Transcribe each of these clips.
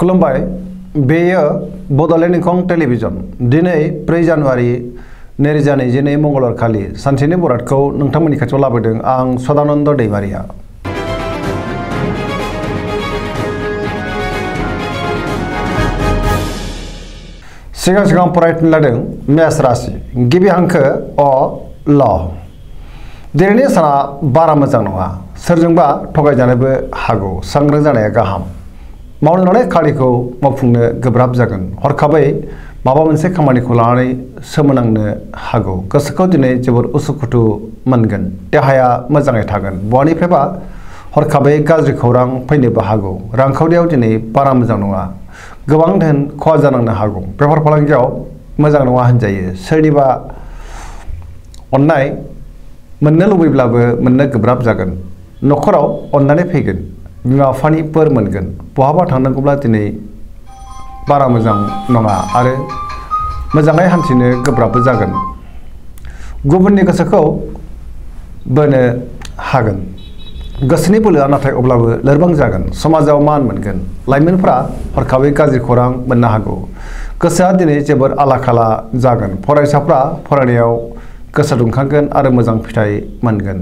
खुलुमबाय बेयो बड'लेण्ड इंखं टेलिभिजन दिनै 4 जानुवारि 2022 मंगलबार खालि सानसेनि बरादखौ नोंथांमोननि खाथियाव लाबोदों आं सदानन्द दैमारिया। सिगां फरायनो लादों मेष राशि गिबि हांखो अ ल। दिनैनि साना बारा मोजां नङा, सोरजोंबा थगायजानोबो हागौ, सांग्रां जानाया गाहाम। मावनो लानाय खामानिखौ मावफुंनो गोब्राब जागोन, हरखाबै माबा मोनसे खामानिखौ लानानै सोमोनांनो हागौ। गोसोखौ दिनै जोबोर उसुखुथु मोनगोन, देहाया मोजाङै थागोन। बहानिफ्रायबा हरखाबै गाज्रि खौरां फैनोबो हागौ। रांखावरियाव दिनै बारा मोजां नङा, गोबां धोन खहा जानांनो हागौ। बेफार फालांगियाव मोजां नङा होनजायो। सोरनिबा अननाय मोननो लुबैब्लाबो मोननो गोब्राब जागोन। न'खराव अननानै फैगोन, बिमा बिफानि बोर मोनगोन। बहाबा थांनांगौब्ला दिनै बारा मोजां नङा आरो मोजाङै हान्थिनो गोब्राबबो जागोन। गुबुननि गोसोखौ बोनो हागोन। गोसोनि बोलोआ नाथाय अब्लाबो लोरबां जागोन। समाजाव मान मोनगोन। लाइमोनफ्रा हरखाबै गाज्रि खौरां मोननो हागौ। गोसोआ दिनै जोबोर आला-खाला जागोन। फरायसाफ्रा फरायनायाव गोसो दुंखांगोन आरो मोजां फिथाइ मोनगोन।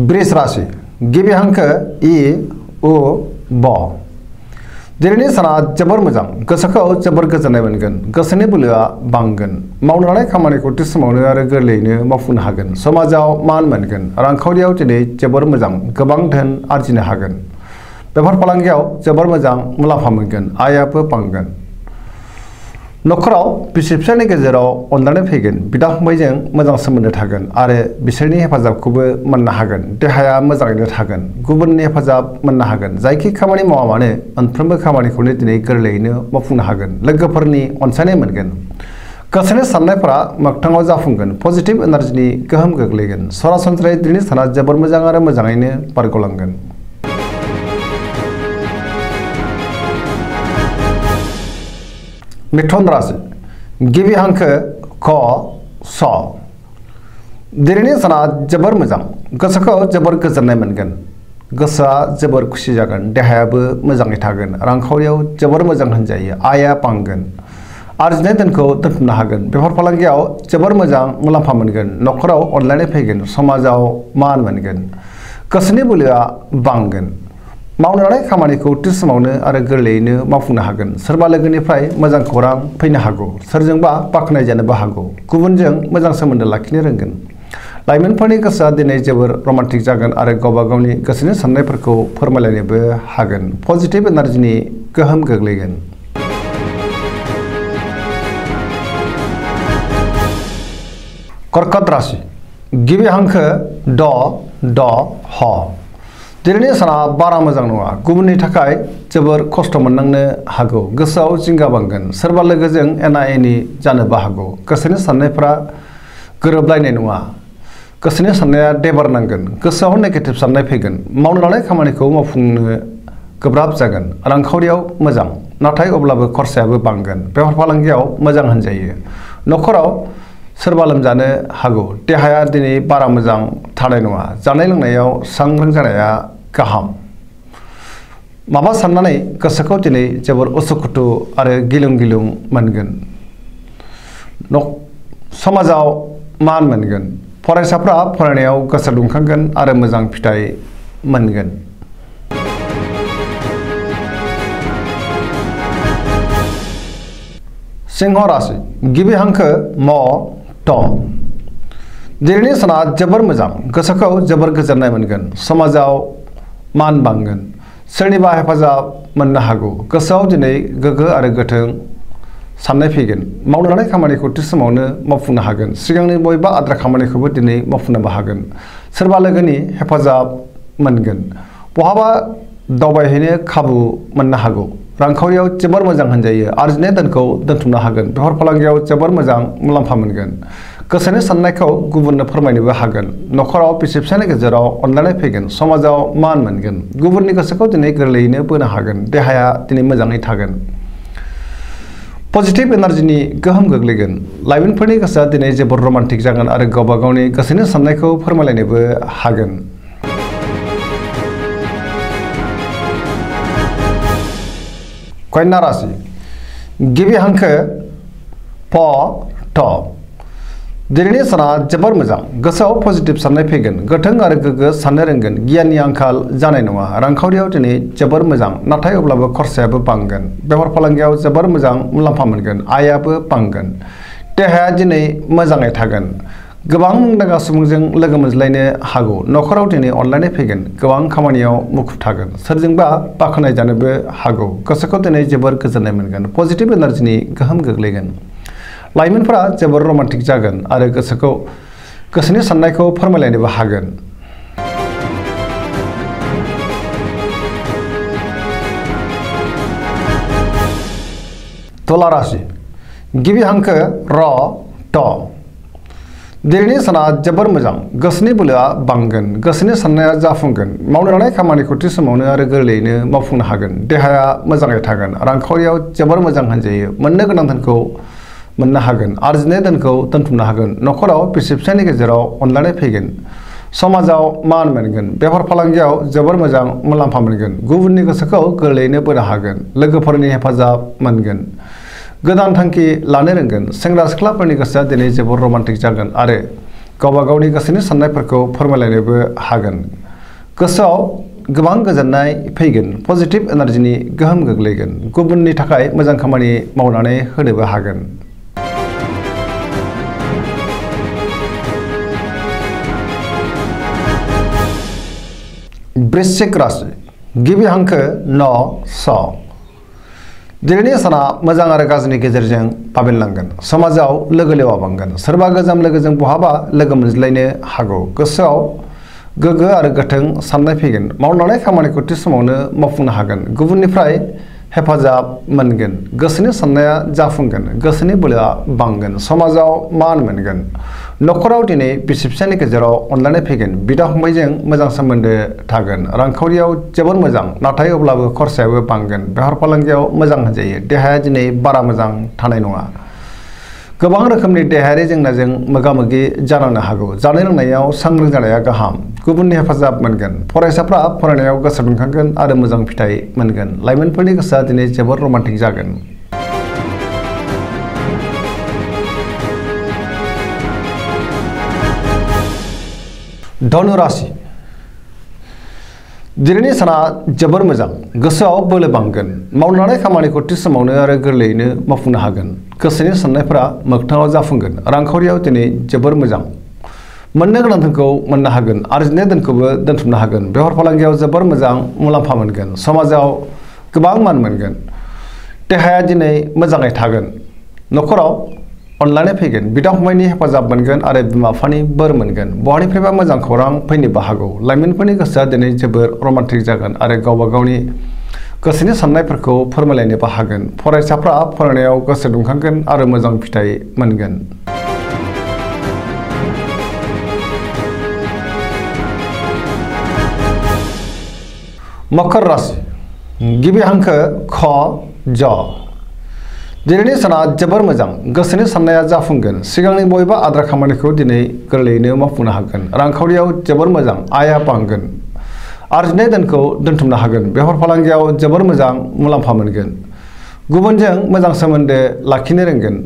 वृष राशि गिबि हांखो इ उ ब। दिनैनि साना जोबोर मोजां, गोसोखौ जोबोर गोजोननाय मोनगोन। गोसोनि बोलोआ बांगोन। मावनो लानाय खामानिखौ थि समावनो आरो गोरलैयैनो मावफुंनो हागोन। समाजाव मान मोनगोन। रांखावरियाव दिनै जोबोर मोजां, गोबां धोन आरजिनो हागोन। बेफार फालांगियाव जोबोर मोजां मुलाम्फा मोनगोन, आयाबो बांगोन। न'खराव बिसि फिसायनि गेजेराव अनलायनाय फैगोन। बिदा फंबायजों मोजां सोमोन्दो थागोन आरो बिसोरनि हेफाजाबखौबो मोननो हागोन। देहाया मोजाङैनो थागोन। गुबुननि हेफाजाब मोननो हागोन। जायखि खामानि मावा मानो मोनफ्रोमबो खामानिखौनो दिनै गोरलैयैनो मावफुंनो हागोन। लोगोफोरनि अनसायनाय मोनगोन। गोसोनि साननायफोरा मोगथाङाव जाफुंगोन। पजिटिभ एनार्जिनि गोहोम गोग्लैगोन। सरासनस्रायै दिनैनि साना जोबोर मोजां आरो मोजाङैनो बारग'लांगोन। मिथुन राशि गिबि हांखो क स। दिनैनि साना जोबोर मोजां, गोसोखौ जोबोर गोजोननाय मोनगोन। गोसोआ जोबोर खुसि जागोन, देहायाबो मोजाङै थागोन। रांखावरियाव जोबोर मोजां होनजायो, आया बांगोन। आरजिनाय धोनखौ दोनथुमनो हागोन। बेफार फालांगियाव जोबोर मोजां मुलाम्फा मोनगोन। न'खराव अनलायनाय फैगोन। समाजाव मान मोनगोन। गोसोनि बोलोआ बांगोन। मावनो लानाय खामानिखौ थि समावनो आरो गोरलैयैनो मावफुंनो हागोन। सोरबा लोगोनिफ्राय मोजां खौरां फैनो हागौ। सोरजोंबा बाख्नायजानोबो हागौ। गुबुनजों मोजां सोमोन्दो लाखिनो रोंगोन। लाइमोनफोरनि गोसोआ दिनै जोबोर रमान्टिक जागोन आरो गावबा गावनि गोसोनि साननायफोरखौ फोरमायलायनोबो हागोन। पजिटिभ एनार्जिनि गोहोम गोग्लैगोन। कर्कट राशि गिबि हांखो ड ड ह। दिनैनि साना बारा मोजां नङा, गुबुननि थाखाय जोबोर खस्थ' मोननांनो हागौ। गोसोआव जिंगा बांगोन। सोरबा लोगोजों एना एनि जानोबो हागौ। गोसोनि साननायफ्रा गोरोबलायनाय नङा। गोसोनि साननाया देबार नांगोन। गोसोआव नेगेटिभ साननाय फैगोन। मावनो लानाय खामानिखौ मावफुंनो गोब्राब जागोन। रांखावरियाव मोजां, नाथाय अब्लाबो खरसायाबो बांगोन। बेफार फालांगियाव मोजां होनजायो। न'खराव सोरबा लोमजानो हागौ। देहाया दिनै बारा मोजां थानाय नङा। जानाय लोंनायाव सांग्रां जानाया गाहाम। माबा साननानै गोसोखौ दिनै जोबोर उसुखुथु आरो गिलुं गिलुं मोनगोन। समाजाव मान मोनगोन। फरायसाफ्रा फरायनायाव गोसो दुंखांगोन आरो मोजां फिथाइ मोनगोन। सिंह राशि गिबि हांखो म ट। दिनैनि साना जोबोर मोजां, गोसोखौ जोबोर गोजोननाय मोनगोन। समाजाव मान बांगोन। सोरनिबा हेफाजाब मोननो हागौ। गोसोआव दिनै गोग्गो आरो गोथों साननाय फैगोन। मावनो लानाय खामानिखौ थि समावनो मावफुंनो हागोन। सिगांनि बबेबा आद्रा खामानिखौबो दिनै मावफुंनोबो हागोन। सोरबा लोगोनि हेफाजाब मोनगोन। बहाबा दावबायहैनो खाबु मोननो हागौ। रांखावरियाव जोबोर मोजां होनजायो। आरजिनाय धोनखौ दोनथुमनो हागोन। बेफार फालांगियाव जोबोर मोजां मुलाम्फा मोनगोन। गोसोनि साननायखौ गुबुननो फोरमायनोबो हागोन। न'खराव बिसि फिसायनि गेजेराव अनलायनाय फैगोन। समाजाव मान मोनगोन। गुबुननि गोसोखौ दिनै गोरलैयैनो बोनो हागोन। देहाया दिनै मोजाङै थागोन। पजिटिभ एनार्जिनि गोहोम गोग्लैगोन। लाइमोनफोरनि गोसोआ दिनै जोबोर रमान्टिक जागोन आरो गावबा गावनि गोसोनि साननायखौ फोरमायलायनोबो हागोन। कन्या राशि गिबि हांखो प ट दिनैनि साना जोबोर मोजां गोसोआव पजिटिभ साननाय फैगोन गोथों आरो गोग्गो साननो रोंगोन गियाननि आंखाल जानाय नङा रांखावरियाव दिनै जोबोर मोजां नाथाय अब्लाबो खरसायाबो बांगोन बेफार फालांगियाव जोबोर मोजां मुलाम्फा मोनगोन आयाबो बांगोन देहाया दिनै मोजाङै थागोन गोबां मुंदांखा सुबुंजों लोगो मोनज्लायनो हागौ नखराव दिनै अनलायनाय फैगोन गोबां खामानियाव मुखुब थागोन सोरजोंबा बाख्नाय जानोबो हागौ गोसोखौ दिनै जोबोर गोजोननाय मोनगोन पजिटिभ एनार्जिनि गोहोम गोग्लैगोन लाइमोनफोरा जोबोर रमान्टिक जागोन आरो गोसोनि साननायखौ फोरमायलायनोबो हागोन तुला राशि गिबि हांखो र ट दिनैनि साना जोबोर मोजां गोसोनि बोलोआ बांगोन गोसोनि साननाया जाफुंगोन मावनो लानाय खामानिखौ थि समावनो आरो गोरलैयैनो मावफुंनो हागोन देहाया मोजाङै थागोन रांखावरियाव जोबोर मोजां होनजायो मोननो गोनां धोनखौ मोननो हागोन आरजिनाय धोनखौ दोनथुमनो हागोन नखराव बिसि फिसायनि गेजेराव अनलायनाय फैगोन समाजाव मान मोनगोन बेफार फालांगियाव जोबोर मोजां मुलाम्फा मोनगोन गुबुननि गोसोखौ गोरलैयैनो बोनो हागोन लोगोफोरनि हेफाजाब मोनगोन गोदान थांखि लानो रोंगोन सेंग्रा सिख्लाफोरनि गोसोआ दिनै जोबोर रमान्टिक जागोन आरो गावबा गावनि गोसोनि साननायफोरखौ फोरमायलायनोबो हागोन गोसोआव गोबां गोजोननाय फैगोन पजिटिभ एनार्जिनि गोहोम गोग्लैगोन गुबुननि थाखाय मोजां खामानि मावनानै होनोबो हागोन वृश्चिक राशि गिबि हांखो न स दिनैनि साना मोजां आरो गाज्रिनि गेजेरजों बाबेनलांगोन समाजाव लोगो लेवा बांगोन सोरबा गोजाम लोगोजों बहाबा लोगो मोनज्लायनो हागौ गोसोआव गोग्गो आरो गोथों साननाय फैगोन मावलांनाय खामानिखौ थि समावनो मावफुंनो हागोन गुबुननिफ्राय हेफाजाब मोनगोन गोसोनि साननाया जाफुंगोन गोसोनि बोलोआ बांगोन समाजाव मान मोनगोन नखराव दिनै बिसि फिसायनि गेजेराव अनलायनाय फैगोन बिदा फंबायजों मोजां सोमोन्दो थागोन रांखावरियाव जोबोर मोजां नाथाय अब्लाबो खरसायाबो बांगोन बेफार फालांगियाव मोजां होनजायो देहाया दिनै बारा मोजां थानाय नङा गोबां रोखोमनि देहायारि जेंनाजों मोगा मोगि जानांनो हागौ जानाय लोंनायाव सांग्रां जानाया गाहाम गुबुननि हेफाजाब मोनगोन फरायसाफ्रा फरायनायाव गोसो दुंखांगोन आरो मोजां फिथाइ मोनगोन लाइमोनफोरनि गोसोआ दिनै जोबोर रमान्टिक जागोन धनु राशि दिनैनि साना जोबोर मोजां गोसोआव बोलो बांगोन मावनो लानाय खामानिखौ थि समावनो आरो गोरलैयैनो मावफुंनो हागोन गोसोनि साननायफोरा मोगथाङाव जाफुंगोन रांखावरियाव दिनै जोबोर मोजां मोननो गोनां धोनखौ मोननो हागोन आरजिनाय धोनखौबो दोनथुमनो हागोन बेफार फालांगियाव जोबोर मोजां मुलाम्फा मोनगोन समाजाव गोबां मान मोनगोन देहाया दिनै मोजाङै थागोन नखराव अनलायनाय फैगोन बिदा फंबायनि हेफाजाब मोनगोन आरो बिमा बिफानि बोर मोनगोन बहानिफ्रायबा मोजां खौरां फैनोबो हागौ लाइमोनफोरनि गोसोआ दिनै जोबोर रमान्टिक जागोन आरो गावबा गावनि गोसोनि साननायफोरखौ फोरमायलायनोबो हागोन फरायसाफ्रा फरायनायाव गोसो दुंखांगोन आरो मोजां फिथाइ मोनगोन मकर राशि गिबि हांखो ख ज दिनैनि साना जोबोर मोजां गोसोनि साननाया जाफुंगोन सिगांनि बबेबा आद्रा खामानिखौ दिनै गोरलैयैनो मावफुंनो हागोन रांखावरियाव जोबोर मोजां आया बांगोन आरजिनाय धोनखौ दोनथुमनो हागोन बेफार फालांगियाव जोबोर मोजां मुलाम्फा मोनगोन गुबुनजों मोजां सोमोन्दो लाखिनो रोंगोन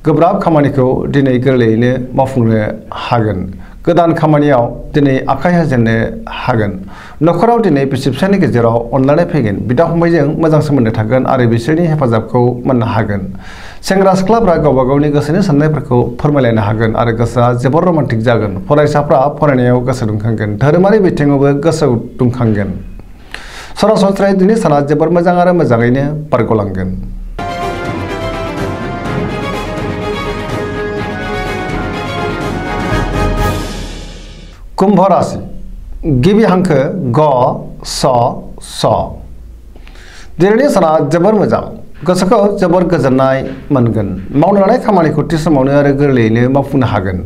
गोब्राब खामानिखौ दिनै गोरलैयैनो मावफुंनो हागोन गोदान खामानियाव दिनै आखाइ होजेननो हागोन नखराव दिनै बिसि फिसायनि गेजेराव अनलायनाय फैगोन बिदा फंबायजों मोजां सोमोन्दो थागोन आरो बिसोरनि हेफाजाबखौ मोननो हागोन सेंग्रा सिख्लाफ्रा गावबा गावनि गोसोनि साननायफोरखौ फोरमायलायनो हागोन आरो गोसोआ जोबोर रमान्टिक जागोन फरायसाफ्रा फरायनायाव गोसो दुंखांगोन धोरोमारि बिथिङावबो गोसो दुंखांगोन सरासनस्रायै दिनै साना जोबोर मोजां आरो मोजाङैनो बारग'लांगोन कुंभ राशि गिबि हांखो ग स स दिनैनि साना जोबोर मोजां गोसोखौ जोबोर गोजोननाय मोनगोन मावनो लानाय खामानिखौ थि समावनो आरो गोरलैयैनो मावफुंनो हागोन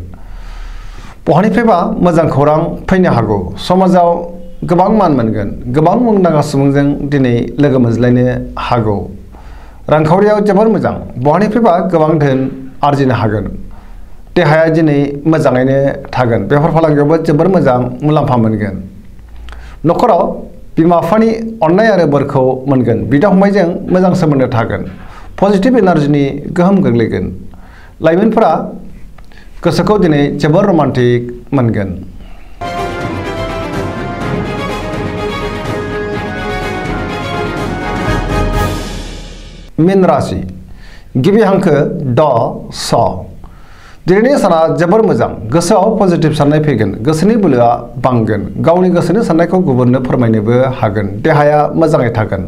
बहानिफ्रायबा मोजां खौरां फैनो हागौ समाजाव गोबां मान मोनगोन गोबां मुंदांखा सुबुंजों दिनै लोगो मोनज्लायनो हागौ रांखावरियाव जोबोर मोजां बहानिफ्रायबा गोबां धोन आरजिनो हागोन देहाया दिनै मोजाङैनो थागोन बेफार फालांगियावबो जोबोर मोजां मुलाम्फा मोनगोन नखराव बिमा बिफानि अननाय आरो बोरखौ मोनगोन बिदा फंबायजों मोजां सोमोन्दो थागोन पजिटिभ एनार्जिनि गोहोम गोग्लैगोन लाइमोनफोरा गोसोखौ दिनै जोबोर रमान्टिक मोनगोन। मीन राशि गिबि हांखो ड स दिनैनि साना जोबोर मोजां गोसोआव पजिटिभ साननाय फैगोन गोसोनि बोलोआ बांगोन गावनि गोसोनि साननायखौ गुबुननो फोरमायनोबो हागोन देहाया मोजाङै थागोन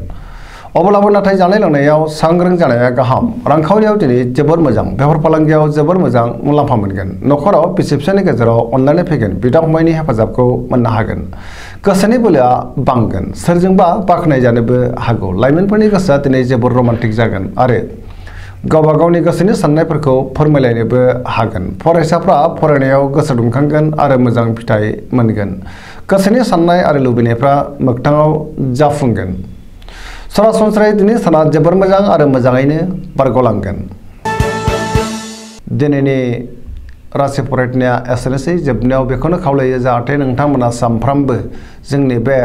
अब्लाबो नाथाय जानाय लोंनायाव सांग्रां जानाया गाहाम रांखावरियाव दिनै जोबोर मोजां बेफार फालांगियाव जोबोर मोजां मुलाम्फा मोनगोन नखराव बिसि फिसायनि गेजेराव अनलायनाय फैगोन बिदा फंबायनि हेफाजाबखौ मोननो हागोन गोसोनि बोलोआ बांगोन सोरजोंबा बाख्नाय जानोबो हागौ लाइमोनफोरनि गोसोआ दिनै जोबोर रमान्टिक जागोन आरो गावबा गावनि गोसोनि साननायफोरखौ फोरमायलायनोबो हागोन फरायसाफ्रा फरायनायाव गोसो दुंखांगोन आरो मोजां फिथाइ मोनगोन गोसोनि साननाय आरो लुबैनायफ्रा मोगथाङाव जाफुंगोन सरासनस्रायै दिनै साना जोबोर मोजां आरो मोजाङैनो बारग'लांगोन। दिनैनि राशि फरायनाया एसेनोसै जोबनायाव बेखौनो खावलायो जाहाथे नोंथांमोना सानफ्रामबो जोंनि बे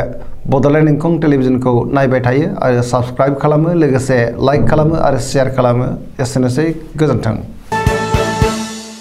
बड'लेण्ड इंखं टेलिभिजनखौ नायबाय थायो आरो साबस्क्राइब खालामो लोगोसे लाइक खालामो आरो शेयार खालामो एसेनोसै गोजोन्थों।